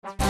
ఎన్నటికీ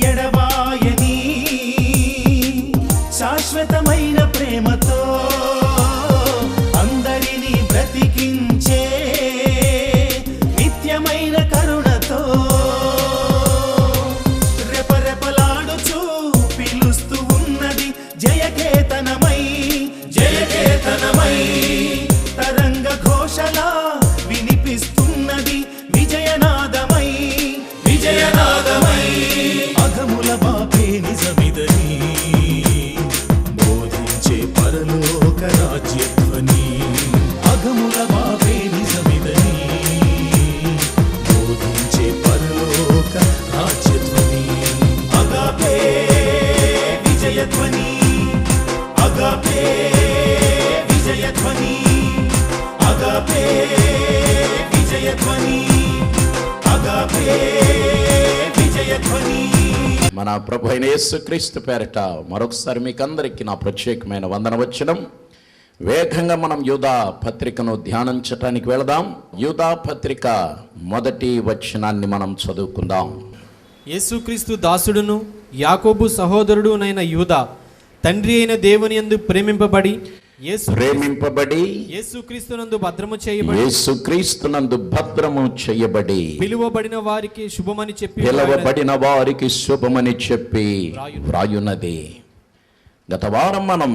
ఎడబాయని శాశ్వతమైన ప్రేమతో అందరినీ బ్రతికించే నిత్యమైన కరుణతో రెపరెపలాడుచూ పిలుస్తూ ఉన్నది జయకేతనమై జయకేతనమై తరంగ ఘోషలా వినిపిస్తున్నది విజయనాదమై విజయనాదమై అఘముల బాపే నిజమిదని బోధించే పరలోక రాజ్యధ్వని అఘముల బాపే నిజమిదని బోధించే పరలోక రాజ్యధ్వని అగాపే విజయధ్వని అగాపే విజయధ్వని అగాపే విజయధ్వని అగాపే విజయధ్వని. మన ప్రభు అయిన యేసుక్రీస్తు పేరట మరొకసారి మీకందరికీ నా ప్రత్యేకమైన వందనవచనం. వేగంగా మనం యూదా పత్రికను ధ్యానించటానికి వెళదాం. యూదా పత్రిక మొదటి వచనాన్ని మనం చదువుకుందాం. యేసుక్రీస్తు దాసుడును యాకోబు సహోదరుడునైన యూదా తండ్రి అయిన దేవుని యందు ప్రేమింపబడి యేసుక్రీస్తునందు భద్రము చేయబడి పిలువబడిన వారికి శుభమని చెప్పి వ్రాయున్నది. గత వారం మనం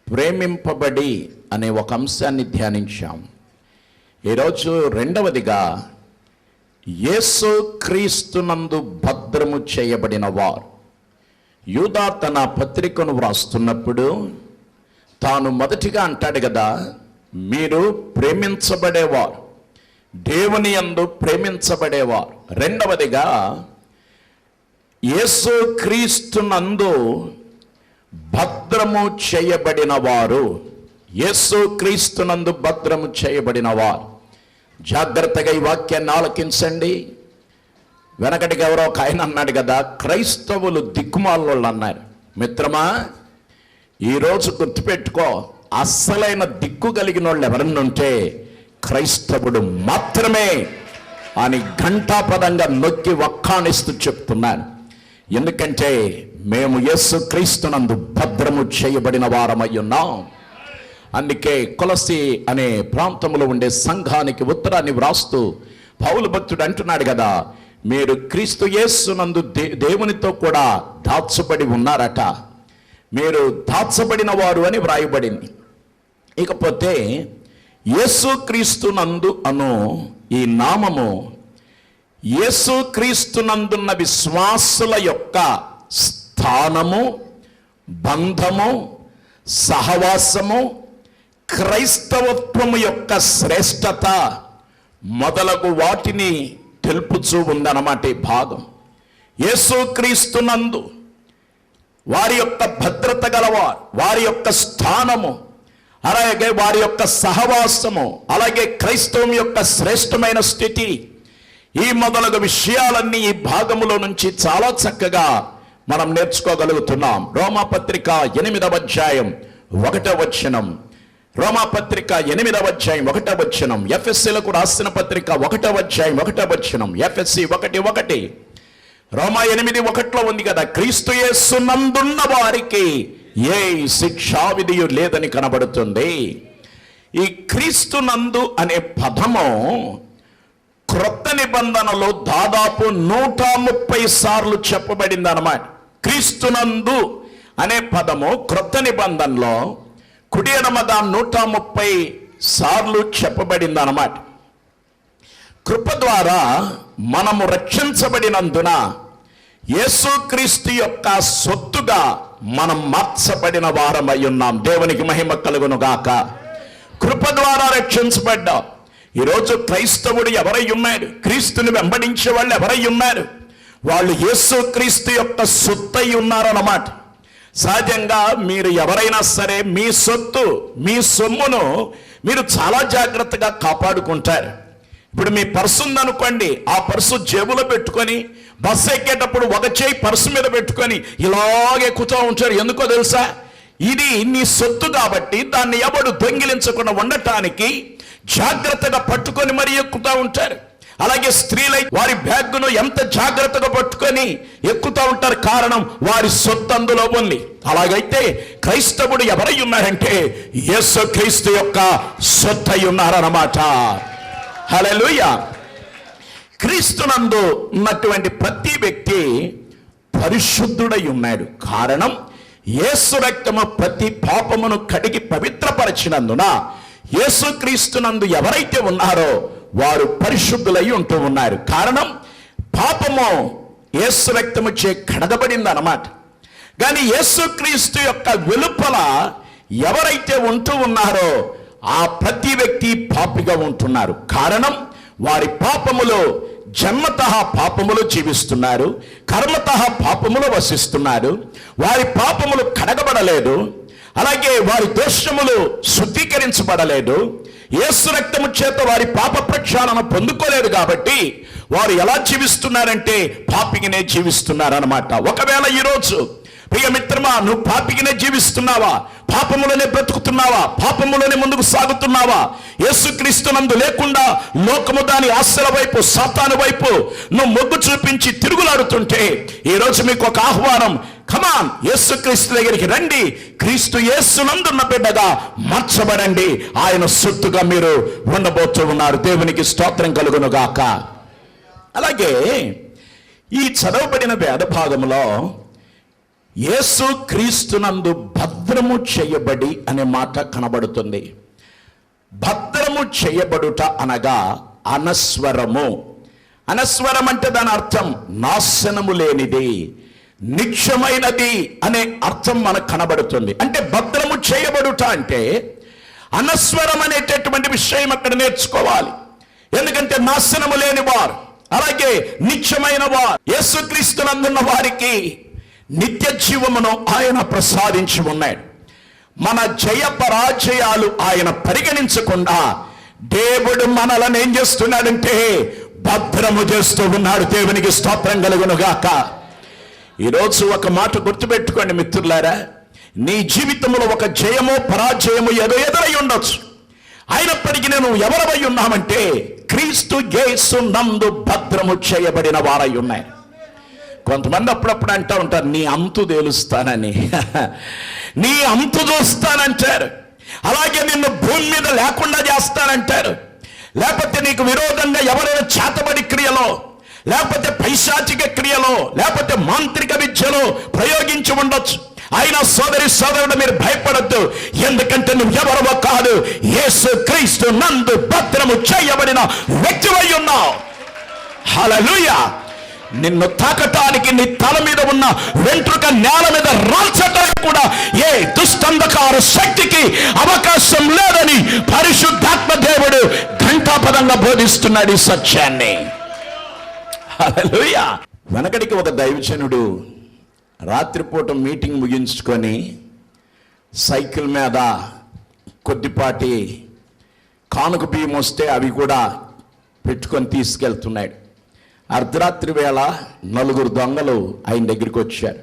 ప్రేమింపబడి అనే ఒక అంశాన్ని ధ్యానించాం. ఈరోజు రెండవదిగా యేసుక్రీస్తునందు భద్రము చేయబడిన వారు. యూదా తన పత్రికను వ్రాస్తున్నప్పుడు తాను మొదటిగా అంటాడు కదా, మీరు ప్రేమించబడేవారు, దేవుని యందు ప్రేమించబడేవారు. రెండవదిగా యేసుక్రీస్తునందు భద్రము చేయబడిన వారు. యేసుక్రీస్తునందు భద్రము చేయబడిన వారు. జాగ్రత్తగా ఈ వాక్యాన్ని ఆలకించండి. వెనకటికి ఎవరో ఒక ఆయన అన్నాడు కదా, క్రైస్తవులు దిక్కుమాలోళ్ళు అన్నారు. మిత్రమా, ఈరోజు గుర్తుపెట్టుకో, అస్సలైన దిక్కు కలిగిన వాళ్ళు ఎవరన్నా ఉంటే క్రైస్తవుడు మాత్రమే అని ఘంటాపదంగా నొక్కి వక్కాణిస్తూ చెప్తున్నాను. ఎందుకంటే మేము యేసుక్రీస్తునందు భద్రము చేయబడిన వారమై ఉన్నాం. అందుకే కొలసి అనే ప్రాంతంలో ఉండే సంఘానికి ఉత్తరాన్ని వ్రాస్తూ పౌలు భక్తుడు అంటున్నాడు కదా, మీరు క్రీస్తు యేసునందు దేవునితో కూడా దాచబడి ఉన్నారట, మీరు దాచబడిన వారు అని వ్రాయబడింది. ఇకపోతే యేసుక్రీస్తునందు అను ఈ నామము యేసుక్రీస్తునందున్న విశ్వాసుల యొక్క స్థానము, బంధము, సహవాసము, క్రైస్తవత్వము యొక్క శ్రేష్టత మొదలగు వాటిని తెలుపుచూ ఉందన్నమాట ఈ భాగం. యేసుక్రీస్తునందు వారి యొక్క భద్రత గలవారు, వారి యొక్క స్థానము, అలాగే వారి యొక్క సహవాసము, అలాగే క్రైస్తవం యొక్క శ్రేష్టమైన స్థితి, ఈ మొదలగు విషయాలన్నీ ఈ భాగములో నుంచి చాలా చక్కగా మనం నేర్చుకోగలుగుతున్నాం. రోమాపత్రిక 8వ అధ్యాయం 1వ వచనం, రోమాపత్రిక 8వ అధ్యాయం 1వ వచనం, ఎఫెసీలకు రాసిన పత్రిక 1వ అధ్యాయం 1వ వచనం, ఎఫెసీ 1:1, రోమా 8:1 ఉంది కదా, క్రీస్తు యేసునందున్న వారికి ఏ శిక్షా విధియు లేదని కనబడుతుంది. ఈ క్రీస్తునందు అనే పదము క్రొత్త నిబంధనలో దాదాపు 130 సార్లు చెప్పబడింది అన్నమాట. క్రీస్తునందు అనే పదము క్రొత్త నిబంధనలో కుడి ఎడమగా 130 సార్లు చెప్పబడింది అన్నమాట. కృప ద్వారా మనము రక్షించబడినందున యేసుక్రీస్తు యొక్క సొత్తుగా మనం మార్చబడిన వారమై ఉన్నాం. దేవునికి మహిమ కలుగును గాక. కృప ద్వారా రక్షించబడ్డాం. ఈరోజు క్రైస్తవుడు ఎవరై ఉన్నాడు? క్రీస్తుని వెంబడించే వాళ్ళు ఎవరై ఉన్నారు? వాళ్ళు యేసుక్రీస్తు యొక్క సొత్తై ఉన్నారన్నమాట. సహజంగా మీరు ఎవరైనా సరే మీ సొత్తు, మీ సొమ్మును మీరు చాలా జాగ్రత్తగా కాపాడుకుంటారు. ఇప్పుడు మీ పర్సు ఉందనుకోండి, ఆ పర్సు జేబులో పెట్టుకొని బస్సు ఎక్కేటప్పుడు ఒక చేయి పర్సు మీద పెట్టుకొని ఇలాగే ఎక్కుతూ ఉంటారు. ఎందుకో తెలుసా? ఇది నీ సొత్తు కాబట్టి దాన్ని ఎవడు దొంగిలించకుండా ఉండటానికి జాగ్రత్తగా పట్టుకొని మరీ ఎక్కుతూ ఉంటారు. అలాగే స్త్రీలై వారి బ్యాగ్ను ఎంత జాగ్రత్తగా పట్టుకొని ఎక్కుతూ ఉంటారు, కారణం వారి సొత్తు అందులో ఉంది. అలాగైతే క్రైస్తవుడు ఎవరై ఉన్నారంటే యేసుక్రీస్తు యొక్క సొత్తై ఉన్నారన్నమాట. హల్లెలూయా. క్రీస్తునందు ఉన్నటువంటి ప్రతి వ్యక్తి పరిశుద్ధుడై ఉన్నాడు. కారణం యేసు రక్తము ప్రతి పాపమును కడిగి పవిత్రపరిచినందున యేసుక్రీస్తునందు ఎవరైతే ఉన్నారో వారు పరిశుద్ధులై ఉంటూ ఉన్నారు. కారణం పాపము యేసు రక్తము చే కడగబడింది అన్నమాట. కానీ యేసుక్రీస్తు యొక్క వెలుపల ఎవరైతే ఉంటూ ఉన్నారో ఆ ప్రతి వ్యక్తి పాపిగా ఉంటున్నారు. కారణం వారి పాపములో జన్మతః పాపములు జీవిస్తున్నారు, కర్మతః పాపములు వసిస్తున్నారు. వారి పాపములు కడగబడలేదు, అలాగే వారి దోషములు శుద్ధీకరించబడలేదు. యేసు రక్తము చేత వారి పాప ప్రక్షాళన పొందుకోలేదు. కాబట్టి వారు ఎలా జీవిస్తున్నారంటే పాపిగానే జీవిస్తున్నారన్నమాట. ఒకవేళ ఈరోజు ప్రియమిత్రమా, నువ్వు పాపిగానే జీవిస్తున్నావా? పాపములోనే బ్రతుకుతున్నావా? పాపములోనే ముందుకు సాగుతున్నావా? యేసుక్రీస్తునందు లేకుండా లోకము దాని ఆశల వైపు, సాతాను వైపు నువ్వు మొగ్గు చూపించి తిరుగులాడుతుంటే ఈరోజు మీకు ఒక ఆహ్వానం. కమాన్, యేసుక్రీస్తు దగ్గరికి రండి. క్రీస్తు యేసునందున్న బిడ్డగా మార్చబడండి. ఆయన సొత్తుగా మీరు ఉండబోతూ ఉన్నారు. దేవునికి స్తోత్రం కలుగును గాక. అలాగే ఈ చదవబడిన వేద భాగంలో యేసు క్రీస్తునందు భద్రము చేయబడి అనే మాట కనబడుతుంది. భద్రము చేయబడుట అనగా అనస్వరము. అనస్వరం అంటే దాని అర్థం నాశనము లేనిది, నిత్యమైనది అనే అర్థం మనకు కనబడుతుంది. అంటే భద్రము చేయబడుట అంటే అనస్వరం అనేటటువంటి విషయం అక్కడ నేర్చుకోవాలి. ఎందుకంటే నాశనము లేని వారు, అలాగే నిత్యమైన వారు, యేసుక్రీస్తునందున్న వారికి నిత్య జీవమును ఆయన ప్రసాదించి ఉన్నాడు. మన జయ పరాజయాలు ఆయన పరిగణించకుండా దేవుడు మనలను ఏం చేస్తున్నాడంటే భద్రము చేస్తూ ఉన్నాడు. దేవునికి స్తోత్రం కలుగును గాక. ఈరోజు ఒక మాట గుర్తుపెట్టుకోండి మిత్రులారా, నీ జీవితంలో ఒక జయమో పరాజయము ఏదో ఎదురై ఉండొచ్చు. అయినప్పటికీ నేను ఎవరవై ఉన్నామంటే క్రీస్తు యేసు నందు భద్రము చేయబడిన వారై ఉన్నాయి. కొంతమంది అప్పుడప్పుడు అంటూ ఉంటారు, నీ అంతు తేలుస్తానని, నీ అంతు చూస్తానంటారు. అలాగే నిన్ను భూమి మీద లేకుండా చేస్తానంటారు. లేకపోతే నీకు విరోధంగా ఎవరైనా చేతబడి క్రియలో, లేకపోతే పైశాచిక క్రియలో, లేకపోతే మాంత్రిక విద్యలో ప్రయోగించి ఉండొచ్చు. అయినా సోదరి సోదరుడు మీరు భయపడద్దు. ఎందుకంటే నువ్వు ఎవరో కాదు, యేసు క్రీస్తు నందు భద్రము చేయబడిన వ్యక్తివై ఉన్నావు. హల్లెలూయా. నిన్ను తాకటానికి నీ తల మీద ఉన్న వెంట్రుక నేల మీద రాల్చడానికి కూడా ఏ దుష్టంధకార శక్తికి అవకాశం లేదని పరిశుద్ధాత్మ దేవుడు ఘంటాపదంగా బోధిస్తున్నాడు ఈ సత్యాన్ని. హల్లెలూయా. వెనకడికి ఒక దైవజనుడు రాత్రిపూట మీటింగ్ ముగించుకొని సైకిల్ మీద కొద్దిపాటి కానుక బియ్యం వస్తే అవి కూడా పెట్టుకొని తీసుకెళ్తున్నాడు. అర్ధరాత్రి వేళ 4 దొంగలు ఆయన దగ్గరికి వచ్చారు.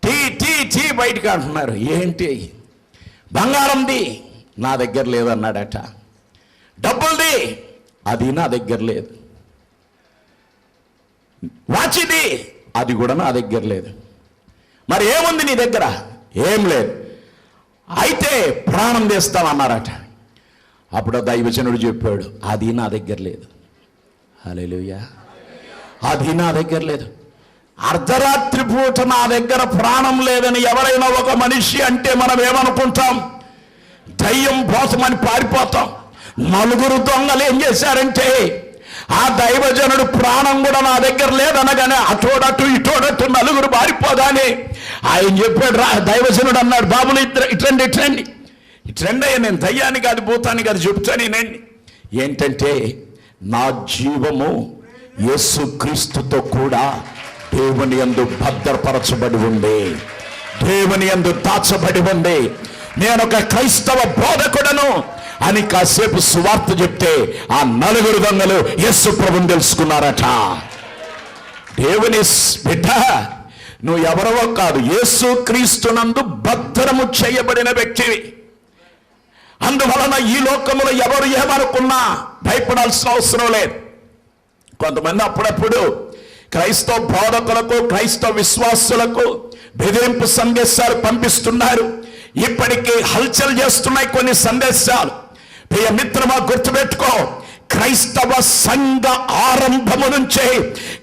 టీ టీ టీ బయటకు అంటున్నారు. ఏంటి? బంగారంది నా దగ్గర లేదన్నాడట. డబ్బులది అది నా దగ్గర లేదు. వాచిది అది కూడా నా దగ్గర లేదు. మరి ఏముంది నీ దగ్గర? ఏం లేదు. అయితే ప్రాణం తీస్తామన్నారట. అప్పుడు దైవజనుడు చెప్పాడు, అది నా దగ్గర లేదు. హల్లెలూయా. అది నా దగ్గర లేదు. అర్ధరాత్రి పూట నా దగ్గర ప్రాణం లేదని ఎవరైనా ఒక మనిషి అంటే మనం ఏమనుకుంటాం? దయ్యం పోతామని పారిపోతాం. 4 దొంగలు ఏం చేశారంటే ఆ దైవజనుడు ప్రాణం కూడా నా దగ్గర లేదనగానే అటోడటు ఇటోడటు 4 పారిపోగానే ఆయన చెప్పాడు, దైవజనుడు అన్నాడు, బాబులు ఇట్రండి ఇట్రండి ఇట్రండి అయ్యా, నేను దయ్యానికి అది భూతానికి అది చెప్తాను. ఏంటంటే నా జీవము యేసుక్రీస్తుతో కూడా దేవుని యందు భద్రపరచబడి ఉంది, దేవుని యందు దాచబడి ఉంది. నేను ఒక క్రైస్తవ బోధకుడను అని కాసేపు సువార్త చెప్తే ఆ 4 దొంగలు యేసు ప్రభువుని తెలుసుకున్నారట. దేవుని బిడ్డ, నువ్వు ఎవరవో కాదు, యేసుక్రీస్తునందు భద్రము చేయబడిన వ్యక్తివి. అందువలన ఈ లోకములో ఎవరు ఏమనుకున్నా భయపడాల్సిన అవసరం లేదు. కొంతమంది అప్పుడప్పుడు క్రైస్తవ బోధకులకు, క్రైస్తవ విశ్వాసులకు బెదిరింపు సందేశాలు పంపిస్తున్నారు. ఇప్పటికీ హల్చల్ చేస్తున్నాయి కొన్ని సందేశాలు. ప్రియ మిత్రమా, గుర్తుపెట్టుకో, క్రైస్తవ సంఘ ఆరంభము నుంచే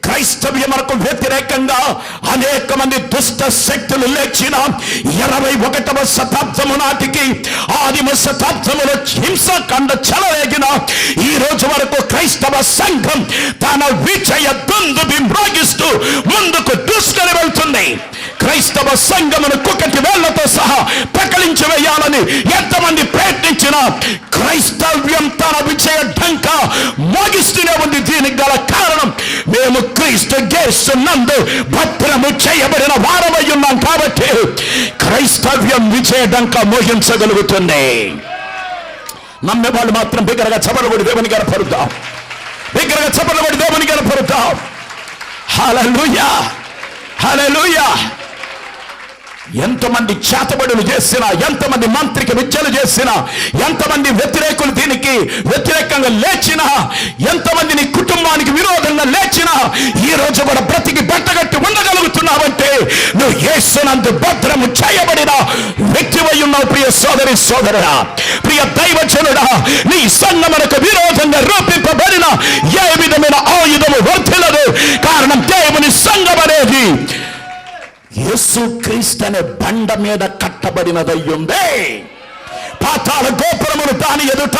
క్రైస్తవ్యములకు వ్యతిరేకంగా అనేక మంది దుష్ట శక్తులు లేచిన 21వ శతాబ్దము నాటికి, ఆదిమ శతాబ్దములో హింసాకాండ చెలరేగిన ఈ రోజు వరకు క్రైస్తవ సంఘం తన విజయ దుందుబి మ్రోగిస్తూ ముందుకు దూసుకొని వెళ్తుంది. క్రైస్తవ సంఘమును కుక్కటి వేళ్లతో సహా పెకలించి వేయాలని ఎంతమంది ప్రయత్నించినా క్రైస్తవ్యం తన విజయ ఢంక మోగిస్తూనే ఉంది. దీనికి గల కారణం, మేము క్రీస్తు యేసునందు భద్రము చేయబడిన వారమై ఉన్నాం కాబట్టి క్రైస్తవ్యం విజయ ఢంక మోగించగలుగుతుంది. నమ్మే వాళ్ళు మాత్రం బిగ్గరగా చపలబడి దేవుని కనపరుద్దాం, బిగ్గరగా చపలబడి దేవుని కనపరుద్దాం. హల్లెలూయా, హల్లెలూయా. ఎంతమంది చేతబడులు చేసినా, ఎంతమంది మంత్రిక విద్యలు చేసినా, ఎంతమంది వ్యతిరేకులు దీనికి వ్యతిరేకంగా లేచినా, ఎంతమంది నీ కుటుంబానికి విరోధంగా లేచినా, ఈ రోజు కూడా బ్రతికి బట్టగట్టి ఉండగలుగుతున్నావంటే నువ్వు యేసునందు భద్రము చేయబడిన వ్యక్తివై ఉన్నావు. ప్రియ సోదరి సోదరుడా, ప్రియ దైవజనుడా, నీ సంఘమునకు విరోధంగా రూపింపబడిన ఏ విధమైన ఆయుధము వర్ధిల్లదు. కారణం, దేవుని సంఘం అనేది యేసుక్రీస్తు అనే బండ మీద కట్టబడినదయ్యుంది. పాతాళ గోపురమును దాని ఎదుట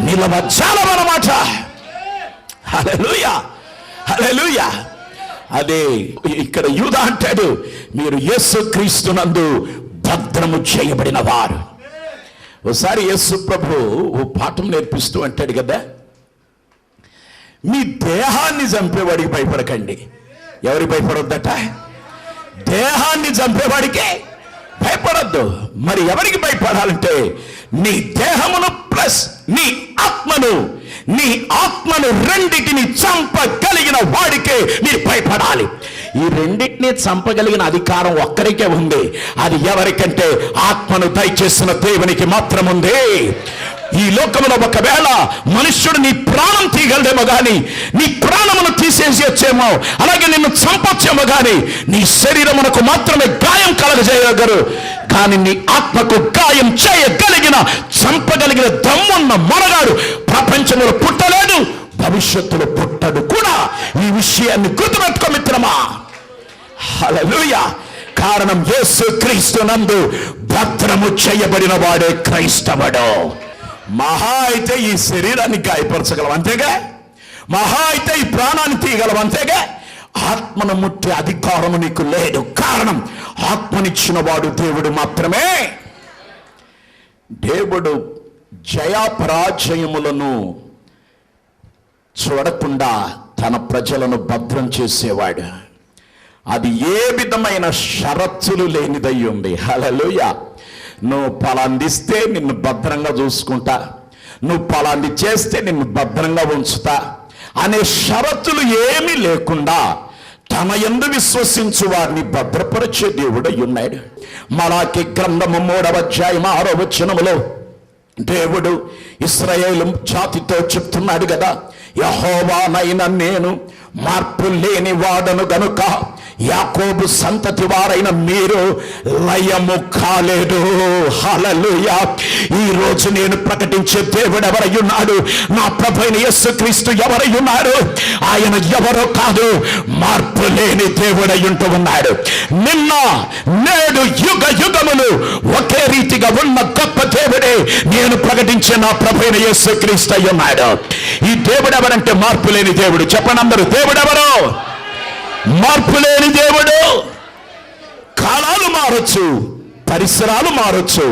నిలవజాలమన్నమాట. హల్లెలూయా, హల్లెలూయా. అదే ఇక్కడ యూదా అంటాడు, మీరు యేసుక్రీస్తునందు భద్రము చేయబడిన వారు. ఒకసారి యేసు ప్రభు ఓ పాఠం నేర్పిస్తూ అంటాడు కదా, మీ దేహాన్ని చంపేవాడికి భయపడకండి. ఎవరికి భయపడొద్దట? దేహాన్ని చంపేవాడికి భయపడద్దు. మరి ఎవరికి భయపడాలంటే నీ దేహమును ప్లస్ నీ ఆత్మను రెండిటిని చంపగలిగిన వాడికే మీరు భయపడాలి. ఈ రెండింటిని చంపగలిగిన అధికారం ఒక్కరికే ఉంది. అది ఎవరికంటే ఆత్మను దయచేసిన దేవునికి మాత్రం ఉంది. ఈ లోకంలో ఒకవేళ మనుష్యుడు నీ ప్రాణం తీయగలడేమో గాని, నీ ప్రాణమును తీసేసేమో, అలాగే నిన్ను చంపొచ్చేమో గాని, నీ శరీరమునకు మాత్రమే గాయం కలగజేయగలరు. కానీ నీ ఆత్మకు గాయం చేయగలిగిన, చంపగలిగిన దమ్మున్న మనగాడు ప్రపంచంలో పుట్టలేదు, భవిష్యత్తులో పుట్టడు కూడా. ఈ విషయాన్ని గుర్తుపెట్టుకో మిత్రమా. హల్లెలూయా. కారణం, యేసుక్రీస్తునందు భద్రము చేయబడిన వాడే క్రైస్తవుడు. మహా అయితే ఈ శరీరాన్ని గాయపరచగలం అంతేగా, మహా అయితే ఈ ప్రాణాన్ని తీయగలం అంతేగా. ఆత్మను ముట్టే అధికారము నీకు లేదు. కారణం, ఆత్మనిచ్చిన వాడు దేవుడు మాత్రమే. దేవుడు జయాపరాజయములను చూడకుండా తన ప్రజలను భద్రం చేసేవాడు. అది ఏ విధమైన షరతులు లేనిదై ఉంది. హల్లెలూయా. నువ్వు పలాందిస్తే నిన్ను భద్రంగా చూసుకుంటా, నువ్వు పలాంది చేస్తే నిన్ను భద్రంగా ఉంచుతా అనే షరతులు ఏమీ లేకుండా తన యందు విశ్వసించు వారిని భద్రపరిచే దేవుడు ఉన్నాడు. మలాకి గ్రంథము 3వ అధ్యాయం 6వ వచనములో దేవుడు ఇశ్రాయేలు జాతితో చెప్తున్నాడు కదా, యెహోవానైన నేను మార్పు లేని వాడను గనుక యాకోబు సంతతి వారైన మీరు లయము కాలేదు. హల్లెలూయా. ఈ రోజు నేను ప్రకటించే దేవుడు ఎవరై ఉన్నాడు? నా ప్రభువైన యేసుక్రీస్తు ఎవరై ఉన్నాడు? ఆయన ఎవరో కాదు, మార్పు లేని దేవుడై ఉంటూ ఉన్నాడు. నిన్న నేడు యుగ యుగములు ఒకే రీతిగా ఉన్న గొప్ప దేవుడే నేను ప్రకటించే నా ప్రభువైన యేసుక్రీస్తు అయి ఉన్నాడు. ఈ దేవుడు ఎవరంటే మార్పు లేని దేవుడు. చెప్పండి అందరూ, దేవుడు ఎవరు? మార్పు లేని దేవుడు. కాలాలు మారొచ్చు, పరిసరాలు మారొచ్చు,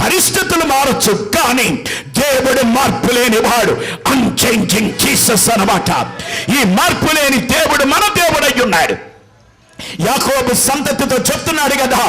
పరిస్థితులు మారచ్చు, కానీ దేవుడు మార్పు లేని వాడు. అన్చేంజింగ్ జీసస్ అన్నమాట. ఈ మార్పు లేని దేవుడు మన దేవుడై ఉన్నాడు. యాకోబు సంతతితో చెప్తున్నాడు కదా,